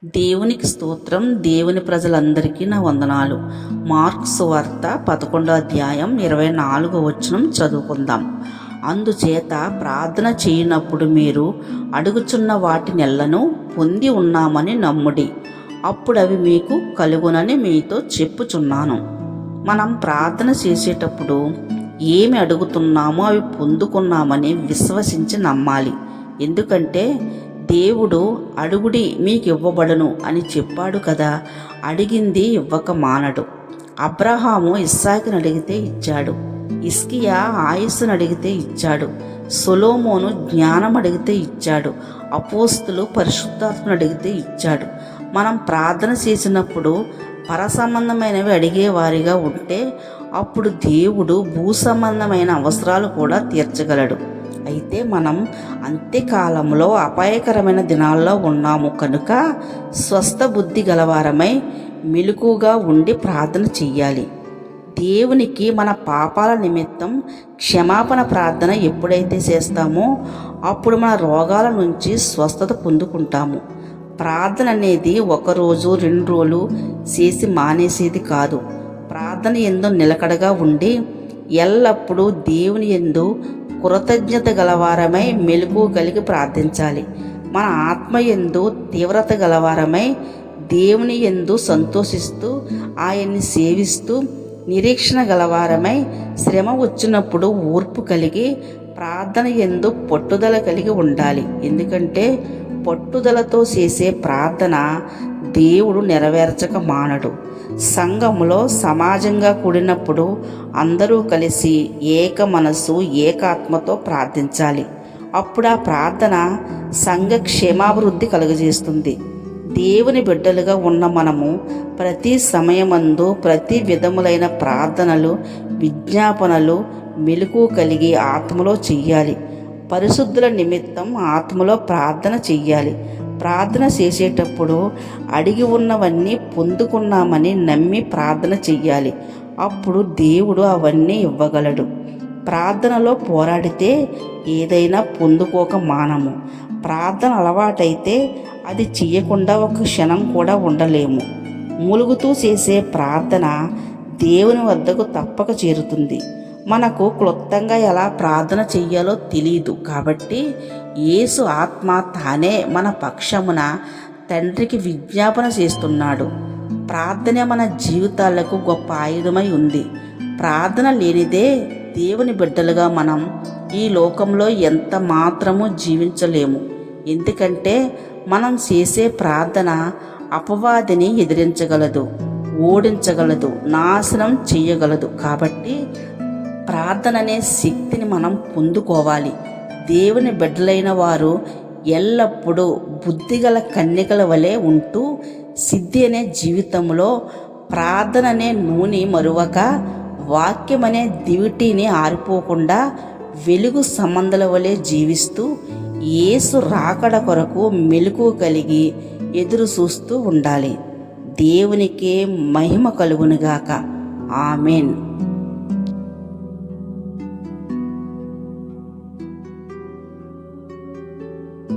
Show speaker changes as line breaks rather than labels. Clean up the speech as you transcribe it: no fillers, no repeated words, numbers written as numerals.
దేవునికి స్తోత్రం. దేవుని ప్రజలందరికీ నా వందనాలు. మార్కు సువార్త 11వ అధ్యాయం 24వ వచనం చదువుకుందాం. అందుచేత ప్రార్థన చేయనప్పుడు మీరు అడుగుచున్న వాటినెల్లను పొంది ఉన్నామని నమ్ముడి, అప్పుడవి మీకు కలుగునని మీతో చెప్పుచున్నాను. మనం ప్రార్థన చేసేటప్పుడు ఏమి అడుగుతున్నామో అవి పొందుకున్నామని విశ్వసించి నమ్మాలి. ఎందుకంటే దేవుడు అడుగుడి మీకు ఇవ్వబడును అని చెప్పాడు కదా. అడిగింది ఇవ్వక మానడు. అబ్రహాము ఇస్సాకుని అడిగితే ఇచ్చాడు. హిజ్కియా ఆయుస్సును అడిగితే ఇచ్చాడు. సొలొమోను జ్ఞానం అడిగితే ఇచ్చాడు. అపోస్తులు పరిశుద్ధాత్మను అడిగితే ఇచ్చాడు. మనం ప్రార్థన చేసినప్పుడు పరసంబంధమైనవి అడిగేవారిగా ఉంటే అప్పుడు దేవుడు భూ సంబంధమైన అవసరాలు కూడా తీర్చగలడు. అయితే మనం అంత్యకాలంలో అపాయకరమైన దినాల్లో ఉన్నాము కనుక స్వస్థ బుద్ధి గలవారమై మెలకుగా ఉండి ప్రార్థన చెయ్యాలి. దేవునికి మన పాపాల నిమిత్తం క్షమాపణ ప్రార్థన ఎప్పుడైతే చేస్తామో అప్పుడు మన రోగాల నుంచి స్వస్థత పొందుకుంటాము. ప్రార్థన అనేది 1 రోజు 2 రోజులు చేసి మానేసేది కాదు. ప్రార్థన యందు నిలకడగా ఉండి ఎల్లప్పుడూ దేవుని యందు కృతజ్ఞత గలవారమై మెలకువ కలిగి ప్రార్థించాలి. మన ఆత్మ యందు తీవ్రత గలవారమై దేవుని యందు సంతోషిస్తూ ఆయన్ని సేవిస్తూ నిరీక్షణ గలవారమై శ్రమ వచ్చినప్పుడు ఓర్పు కలిగి ప్రార్థన యందు పట్టుదల కలిగి ఉండాలి. ఎందుకంటే పట్టుదలతో చేసే ప్రార్థన దేవుడు నెరవేర్చక మానడు. సంఘములో సమాజంగా కూడినప్పుడు అందరూ కలిసి ఏక మనసు ఏకాత్మతో ప్రార్థించాలి. అప్పుడు ఆ ప్రార్థన సంఘ క్షేమాభివృద్ధి కలుగజేస్తుంది. దేవుని బిడ్డలుగా ఉన్న మనము ప్రతి సమయమందు ప్రతి విధములైన ప్రార్థనలు విజ్ఞాపనలు మెలకువ కలిగి ఆత్మలో చెయ్యాలి. పరిశుద్ధుల నిమిత్తం ఆత్మలో ప్రార్థన చెయ్యాలి. ప్రార్థన చేసేటప్పుడు అడిగి ఉన్నవన్నీ పొందుకున్నామని నమ్మి ప్రార్థన చెయ్యాలి. అప్పుడు దేవుడు అవన్నీ ఇవ్వగలడు. ప్రార్థనలో పోరాడితే ఏదైనా పొందుకోక మానము. ప్రార్థన అలవాటైతే అది చెయ్యకుండా ఒక క్షణం కూడా ఉండలేము. మూలుగుతూ చేసే ప్రార్థన దేవుని వద్దకు తప్పక చేరుతుంది. మనకు క్లుప్తంగా ఎలా ప్రార్థన చెయ్యాలో తెలియదు కాబట్టి యేసు ఆత్మ తానే మన పక్షమున తండ్రికి విజ్ఞాపన చేస్తున్నాడు. ప్రార్థన మన జీవితాలకు గొప్ప ఆయుధమై ఉంది. ప్రార్థన లేనిదే దేవుని బిడ్డలుగా మనం ఈ లోకంలో ఎంత మాత్రము జీవించలేము. ఎందుకంటే మనం చేసే ప్రార్థన అపవాదిని ఎదిరించగలదు, ఓడించగలదు, నాశనం చెయ్యగలదు. కాబట్టి ప్రార్థన అనే శక్తిని మనం పొందుకోవాలి. దేవుని బిడ్డలైన వారు ఎల్లప్పుడూ బుద్ధిగల కన్యకల వలె ఉంటూ సిద్ధి అనే జీవితంలో ప్రార్థన అనే నూనె మరువక వాక్యం అనే దివిటీని ఆరిపోకుండా వెలుగు సంబంధాల వలె జీవిస్తూ యేసు రాకడ కొరకు మెలకువ కలిగి ఎదురు చూస్తూ ఉండాలి. దేవునికే మహిమ కలుగునుగాక. ఆమేన్.